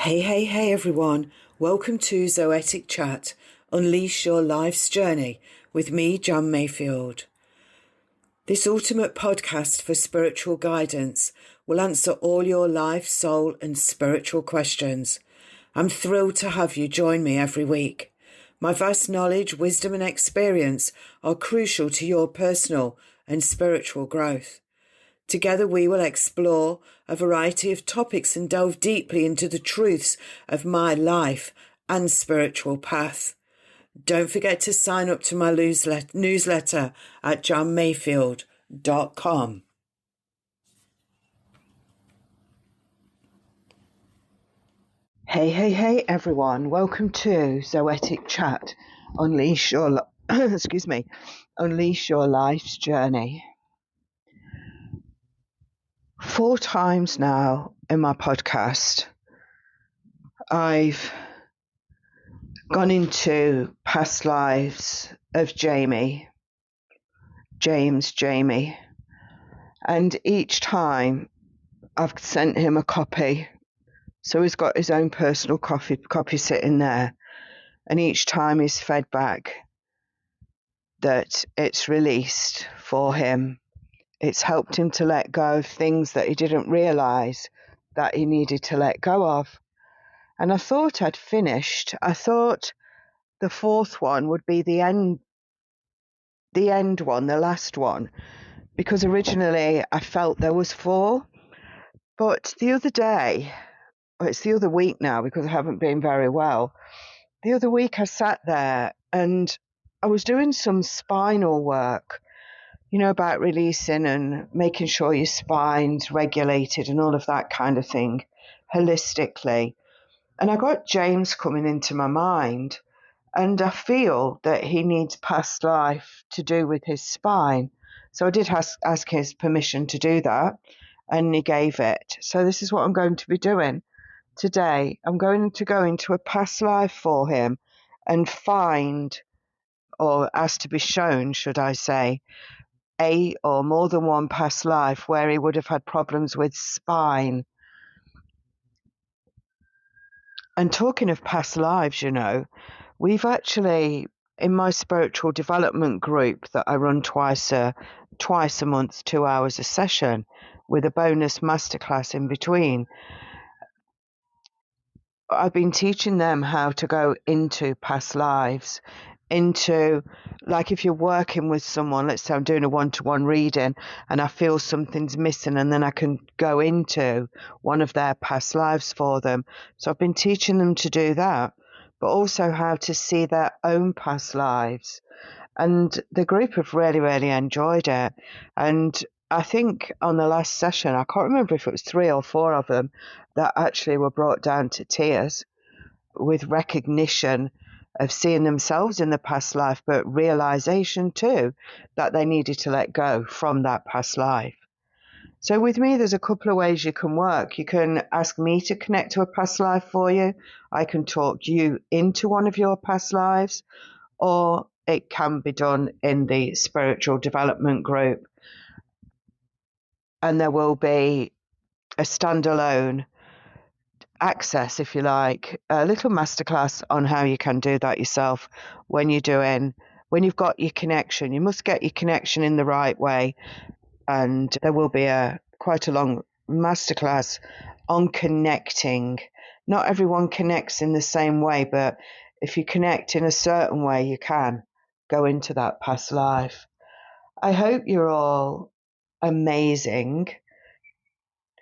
Hey everyone. Welcome to Zoetic Chat, Unleash Your Life's Journey with me, John Mayfield. This ultimate podcast for spiritual guidance will answer all your life, soul and spiritual questions. I'm thrilled to have you join me every week. My vast knowledge, wisdom and experience are crucial to your personal and spiritual growth. Together we will explore a variety of topics and delve deeply into the truths of my life and spiritual path. Don't forget to sign up to my newsletter at johnmayfield.com. Hey everyone. Welcome to Zoetic Chat. Unleash your Unleash your life's journey. 4 times now in my podcast, I've gone into past lives of Jamie, and each time I've sent him a copy. So he's got his own personal copy sitting there, and each time he's fed back that it's released for him. It's helped him to let go of things that he didn't realise that he needed to let go of. And I thought I'd finished. I thought the 4th one would be the end one, the last one, because originally I felt there was 4. But the other day, it's the other week now because I haven't been very well. The other week I sat there and I was doing some spinal work, about releasing and making sure your spine's regulated and all of that kind of thing, holistically. And I got James coming into my mind, and I feel that he needs past life to do with his spine. So I did ask his permission to do that, and he gave it. So this is what I'm going to be doing today. I'm going to go into a past life for him and find, or ask to be shown, should I say, a or more than one past life where he would have had problems with spine. And talking of past lives, we've actually, in my spiritual development group that I run twice a month, 2 hours a session with a bonus masterclass in between, I've been teaching them how to go into past lives, into, like, if you're working with someone, let's say I'm doing a one-to-one reading and I feel something's missing, and then I can go into one of their past lives for them. So I've been teaching them to do that, but also how to see their own past lives. And the group have really, really enjoyed it. And I think on the last session, I can't remember if it was 3 or 4 of them that actually were brought down to tears with recognition of seeing themselves in the past life, but realization too that they needed to let go from that past life. So with me, there's a couple of ways you can work. You can ask me to connect to a past life for you. I can talk you into one of your past lives, or it can be done in the spiritual development group. And there will be a standalone access, if you like, a little masterclass on how you can do that yourself when you've got your connection. You must get your connection in the right way, and there will be quite a long masterclass on connecting. Not everyone connects in the same way, but if you connect in a certain way, you can go into that past life. I hope you're all amazing.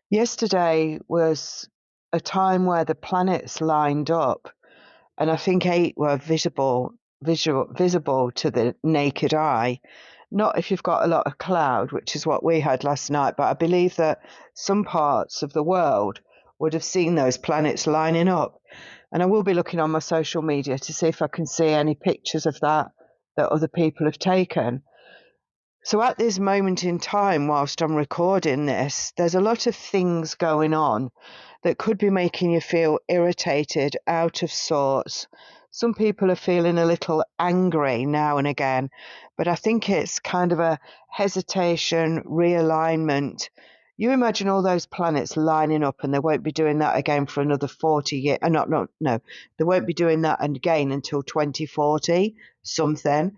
Yesterday was a time where the planets lined up, and I think 8 were visible to the naked eye. Not if you've got a lot of cloud, which is what we had last night, but I believe that some parts of the world would have seen those planets lining up. And I will be looking on my social media to see if I can see any pictures of that other people have taken. So at this moment in time, whilst I'm recording this, there's a lot of things going on that could be making you feel irritated, out of sorts. Some people are feeling a little angry now and again, but I think it's kind of a hesitation, realignment. You imagine all those planets lining up, and they won't be doing that again for another 40 years. No, they won't be doing that again until 2040 something.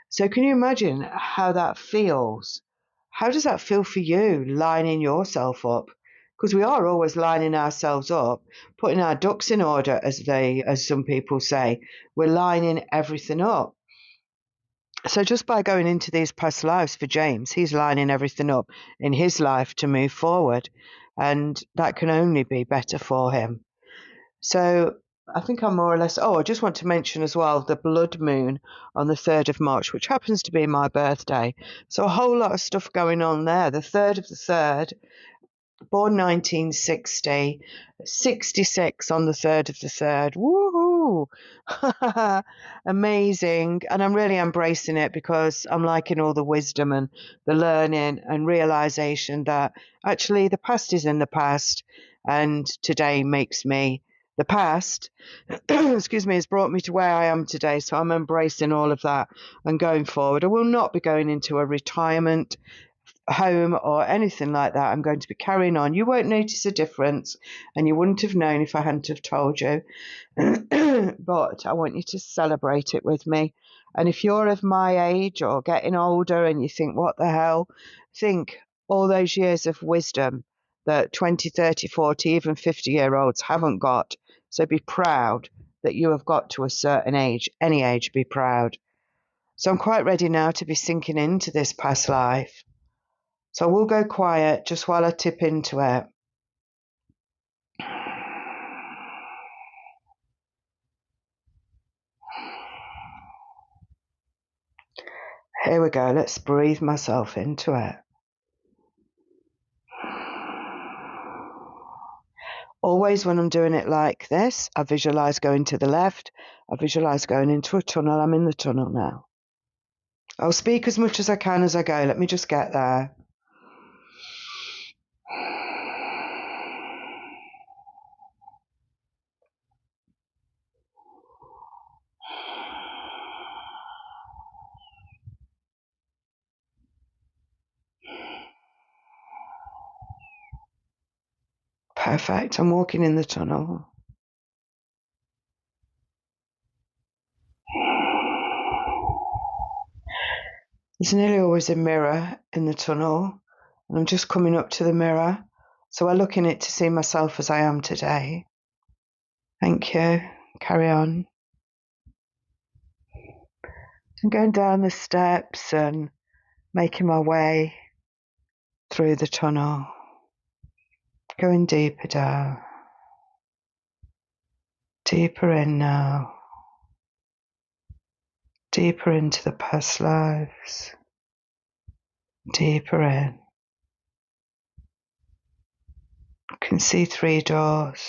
So can you imagine how that feels? How does that feel for you, lining yourself up? Because we are always lining ourselves up, putting our ducks in order, as some people say. We're lining everything up. So just by going into these past lives for James, he's lining everything up in his life to move forward, and that can only be better for him. So I think I'm more or less. Oh, I just want to mention as well the blood moon on the 3rd of March, which happens to be my birthday. So a whole lot of stuff going on there. The 3rd of the 3rd, born 1960, 66 on the 3rd of the 3rd. Woohoo! Amazing. And I'm really embracing it because I'm liking all the wisdom and the learning and realization that actually the past is in the past, and today makes me the past, excuse me, has brought me to where I am today. So I'm embracing all of that and going forward. I will not be going into a retirement home or anything like that. I'm going to be carrying on. You won't notice a difference, and you wouldn't have known if I hadn't have told you. But I want you to celebrate it with me. And if you're of my age or getting older and you think, what the hell, think all those years of wisdom that 20, 30, 40, even 50-year-olds haven't got. So be proud that you have got to a certain age. Any age, be proud. So I'm quite ready now to be sinking into this past life. So I will go quiet just while I tip into it. Here we go. Let's breathe myself into it. Always when I'm doing it like this, I visualize going to the left. I visualize going into a tunnel. I'm in the tunnel now. I'll speak as much as I can as I go. Let me just get there. Perfect. I'm walking in the tunnel. There's nearly always a mirror in the tunnel, and I'm just coming up to the mirror. So I look in it to see myself as I am today. Thank you. Carry on. I'm going down the steps and making my way through the tunnel, going deeper down, deeper in now, deeper into the past lives, deeper in. I can see 3 doors.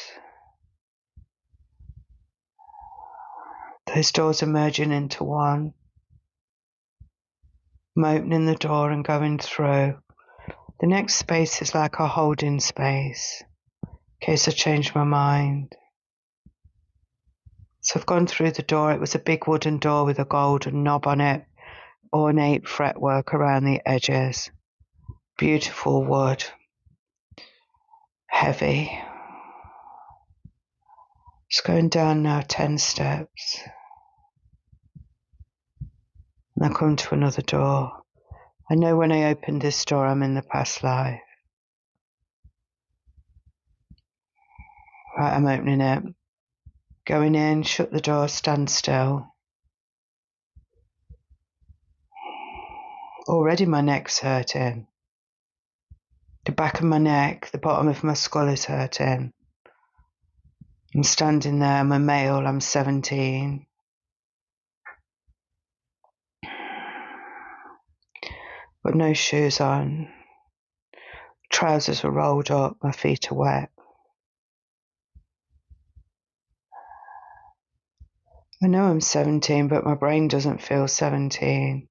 Those doors are merging into one. I'm opening the door and going through. The next space is like a holding space, in case I change my mind. So I've gone through the door. It was a big wooden door with a golden knob on it, ornate fretwork around the edges. Beautiful wood. Heavy. Just going down now 10 steps. And I come to another door. I know when I open this door, I'm in the past life. Right, I'm opening it. Going in, shut the door, stand still. Already my neck's hurting. The back of my neck, the bottom of my skull is hurting. I'm standing there, I'm a male, I'm 17. Got no shoes on. Trousers are rolled up, my feet are wet. I know I'm 17, but my brain doesn't feel 17.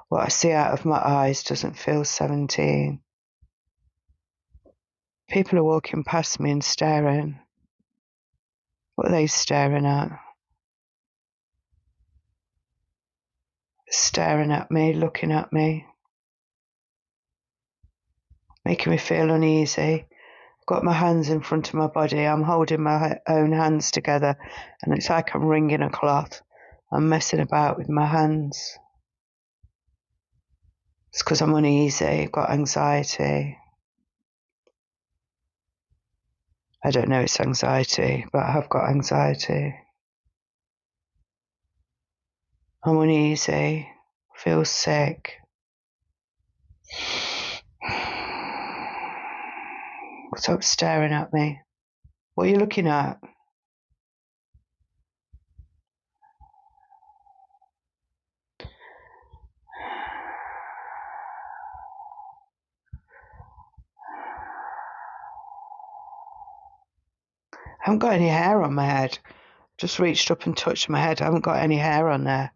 What I see out of my eyes doesn't feel 17. People are walking past me and staring. What are they staring at? Staring at me, looking at me. making me feel uneasy. I've got my hands in front of my body. I'm holding my own hands together, and it's like I'm wringing a cloth. I'm messing about with my hands. It's because I'm uneasy. I've got anxiety. I don't know it's anxiety, but I have got anxiety. I'm uneasy. I feel sick. Stop staring at me. What are you looking at? I haven't got any hair on my head. Just reached up and touched my head. I haven't got any hair on there.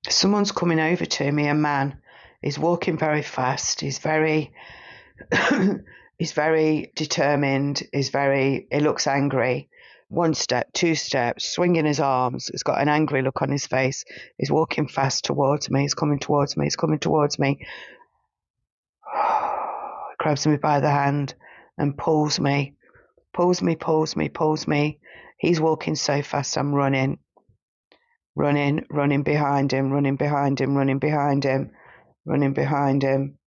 Someone's coming over to me, a man. He's walking very fast. He's very he's very determined. He looks angry. One step, two steps, swinging his arms. He's got an angry look on his face. He's walking fast towards me. He's coming towards me. He's coming towards me. He grabs me by the hand and pulls me. Pulls me, pulls me, pulls me. He's walking so fast, I'm running. Running behind him, running behind him, running behind him, running behind him.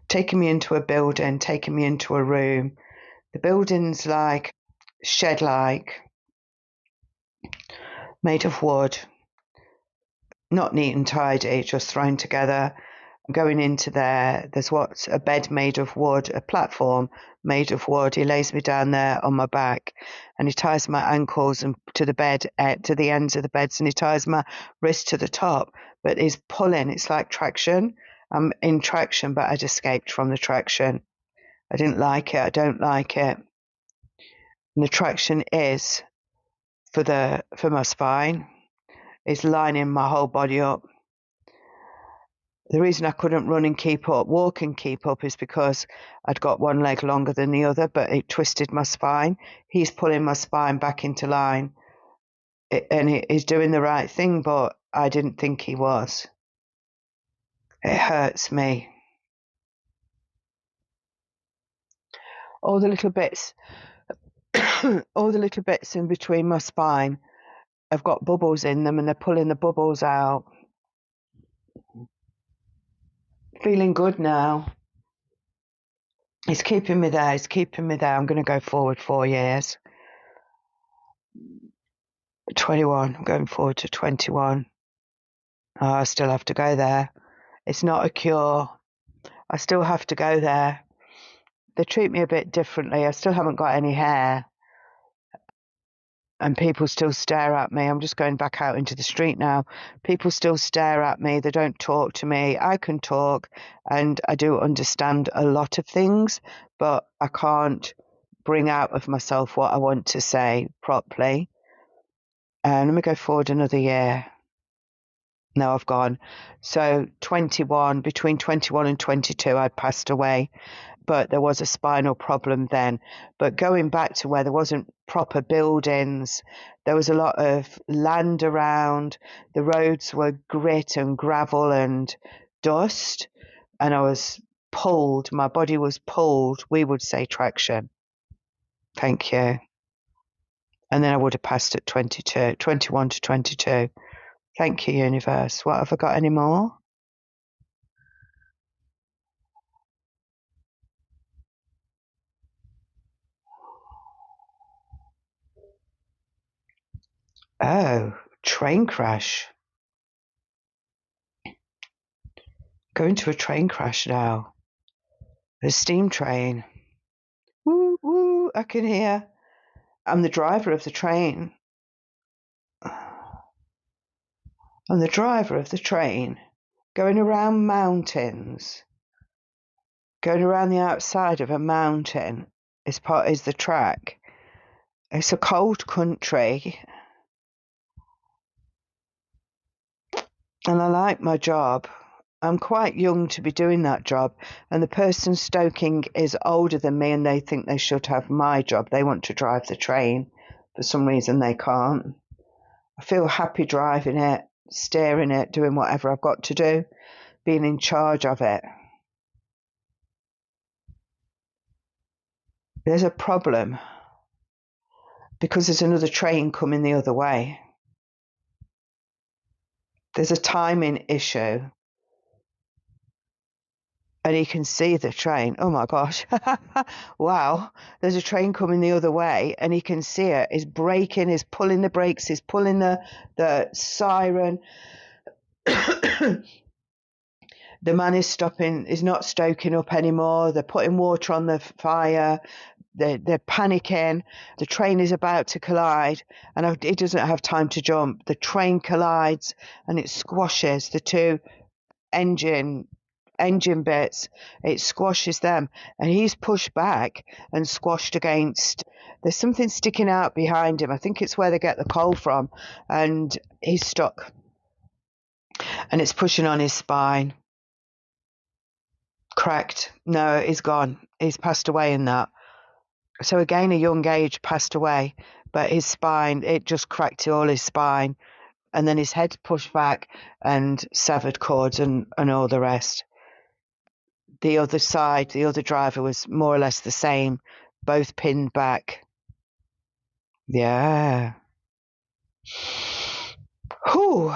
Taking me into a building, taking me into a room. The building's like shed-like, made of wood, not neat and tidy, just thrown together. Going into there, there's a bed made of wood, a platform made of wood. He lays me down there on my back, and he ties my ankles and to the bed, to the ends of the beds, and he ties my wrist to the top. But he's pulling. It's like traction. I'm in traction, but I'd escaped from the traction. I didn't like it. I don't like it. And the traction is for my spine. It's lining my whole body up. The reason I couldn't walk and keep up is because I'd got one leg longer than the other, but it twisted my spine. He's pulling my spine back into line, and he's doing the right thing, but I didn't think he was. It hurts me. All the little bits, all the little bits in between my spine have got bubbles in them, and they're pulling the bubbles out. Feeling good now. He's keeping me there. I'm going to go forward 4 years. 21. I'm going forward to 21. Oh, I still have to go there. It's not a cure. I still have to go there. They treat me a bit differently. I still haven't got any hair. And people still stare at me. I'm just going back out into the street now. People still stare at me. They don't talk to me. I can talk, and I do understand a lot of things, but I can't bring out of myself what I want to say properly. Let me go forward another year. No, I've gone. So between 21 and 22, I passed away. But there was a spinal problem then. But going back to where there wasn't proper buildings, there was a lot of land around. The roads were grit and gravel and dust. And I was pulled. My body was pulled. We would say traction. Thank you. And then I would have passed at 21 to 22. Thank you, universe. What, have I got any more? Oh, train crash. Going to a train crash now. A steam train. Woo, woo, I can hear. I'm the driver of the train. I'm the driver of the train. Going around mountains. Going around the outside of a mountain is the track. It's a cold country. And I like my job. I'm quite young to be doing that job, and the person stoking is older than me, and they think they should have my job. They want to drive the train. For some reason, they can't. I feel happy driving it, steering it, doing whatever I've got to do, being in charge of it. There's a problem because there's another train coming the other way. There's a timing issue. And he can see the train. Oh my gosh. Wow. There's a train coming the other way and he can see it. He's braking, he's pulling the brakes, he's pulling the siren. The man is stopping, is not stoking up anymore. They're putting water on the fire. They're panicking. The train is about to collide and he doesn't have time to jump. The train collides and it squashes the two engine bits. It squashes them and he's pushed back and squashed against. There's something sticking out behind him. I think it's where they get the coal from, and he's stuck and it's pushing on his spine. Cracked. No, he's gone. He's passed away in that. So again, a young age, passed away, but his spine, it just cracked all his spine, and then his head pushed back and severed cords and all the rest. The other side, the other driver was more or less the same, both pinned back. Yeah. Whew.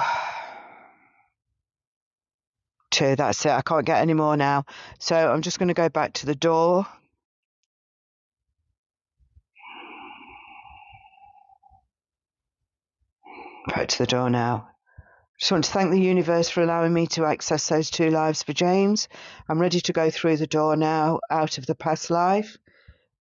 Two, that's it. I can't get any more now. So I'm just going to go back to the door. Back to the door now. Just want to thank the universe for allowing me to access those two lives for James. I'm ready to go through the door now, out of the past life.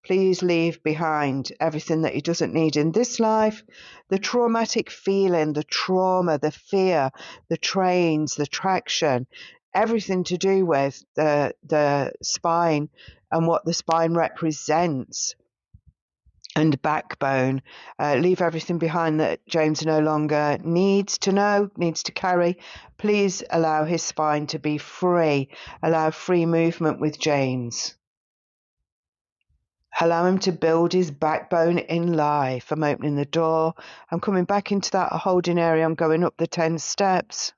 Please leave behind everything that he doesn't need in this life. The traumatic feeling, the trauma, the fear, the trains, the traction, everything to do with the spine and what the spine represents. And backbone. Leave everything behind that James no longer needs to know, needs to carry. Please allow his spine to be free. Allow free movement with James. Allow him to build his backbone in life. I'm opening the door. I'm coming back into that holding area. I'm going up the 10 steps.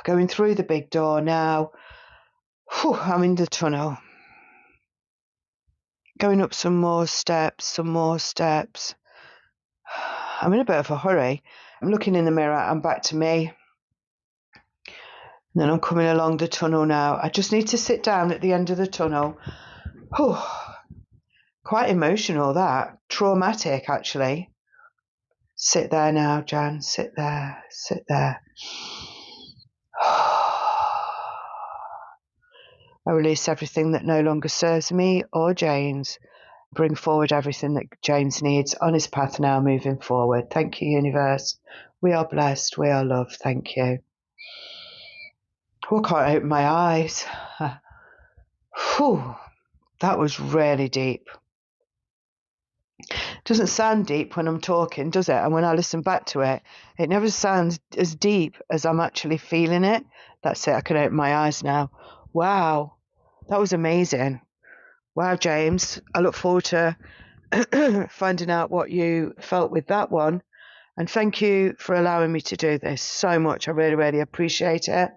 Going through the big door now. Whew, I'm in the tunnel. Going up some more steps, I'm in a bit of a hurry. I'm looking in the mirror, I'm back to me. And then I'm coming along the tunnel now. I just need to sit down at the end of the tunnel. Whew. Quite emotional, that. Traumatic, actually. Sit there now, Jan. Sit there. I release everything that no longer serves me or James. Bring forward everything that James needs on his path now, moving forward. Thank you, universe. We are blessed. We are loved. Thank you. Oh, I can't open my eyes. Whew, that was really deep. Doesn't sound deep when I'm talking, does it? And when I listen back to it, it never sounds as deep as I'm actually feeling it. That's it. I can open my eyes now. Wow. That was amazing. Wow, James. I look forward to finding out what you felt with that one. And thank you for allowing me to do this so much. I really, really appreciate it.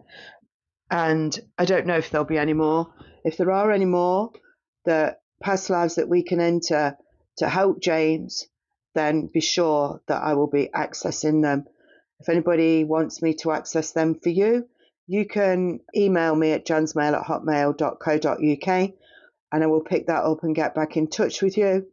And I don't know if there'll be any more. If there are any more, the past lives that we can enter to help James, then be sure that I will be accessing them. If anybody wants me to access them for you, you can email me at jansmail@hotmail.co.uk and I will pick that up and get back in touch with you.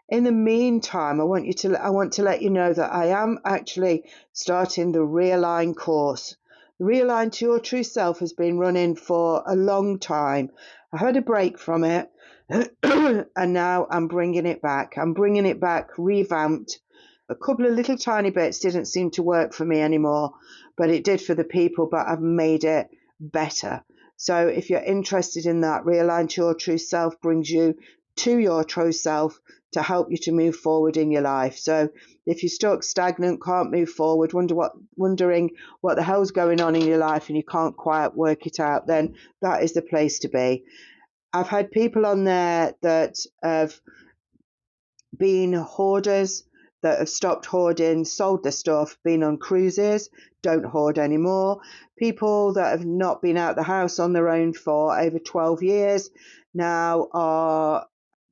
In the meantime, I want to let you know that I am actually starting the Realign course. Realign to Your True Self has been running for a long time. I had a break from it and now I'm bringing it back. I'm bringing it back revamped. A couple of little tiny bits didn't seem to work for me anymore, but it did for the people, but I've made it better. So if you're interested in that, Realign to Your True Self brings you to your true self to help you to move forward in your life. So if you're stuck, stagnant, can't move forward, wondering what the hell's going on in your life and you can't quite work it out, then that is the place to be. I've had people on there that have been hoarders, that have stopped hoarding, sold their stuff, been on cruises, don't hoard anymore. People that have not been out the house on their own for over 12 years now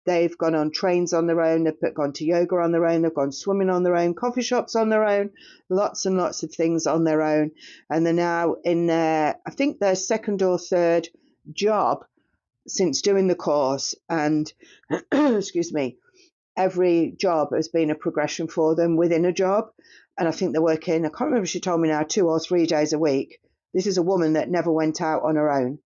they've gone on trains on their own, they've gone to yoga on their own, they've gone swimming on their own, coffee shops on their own, lots and lots of things on their own. And they're now in I think their second or third job since doing the course. And excuse me, every job has been a progression for them within a job. And I think they're working, I can't remember if she told me now, 2 or 3 days a week. This is a woman that never went out on her own.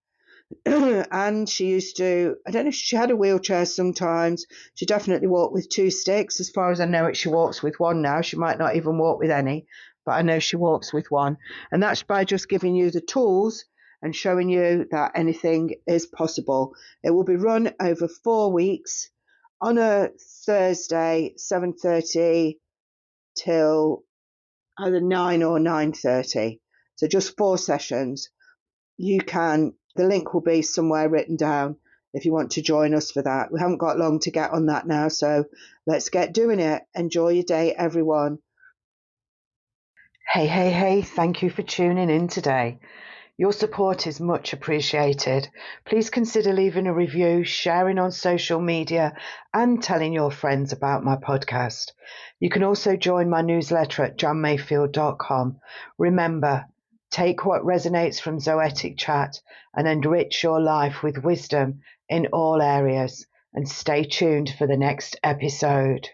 And she used to, I don't know if she had a wheelchair sometimes. She definitely walked with 2 sticks. As far as I know it, she walks with one now. She might not even walk with any, but I know she walks with one. And that's by just giving you the tools and showing you that anything is possible. It will be run over 4 weeks on a Thursday, 7:30 till either 9 or 9:30. So just 4 sessions. The link will be somewhere written down if you want to join us for that. We haven't got long to get on that now, so let's get doing it. Enjoy your day, everyone. Hey, thank you for tuning in today. Your support is much appreciated. Please consider leaving a review, sharing on social media, and telling your friends about my podcast. You can also join my newsletter at johnmayfield.com. Remember, take what resonates from Zoetic Chat and enrich your life with wisdom in all areas. And stay tuned for the next episode.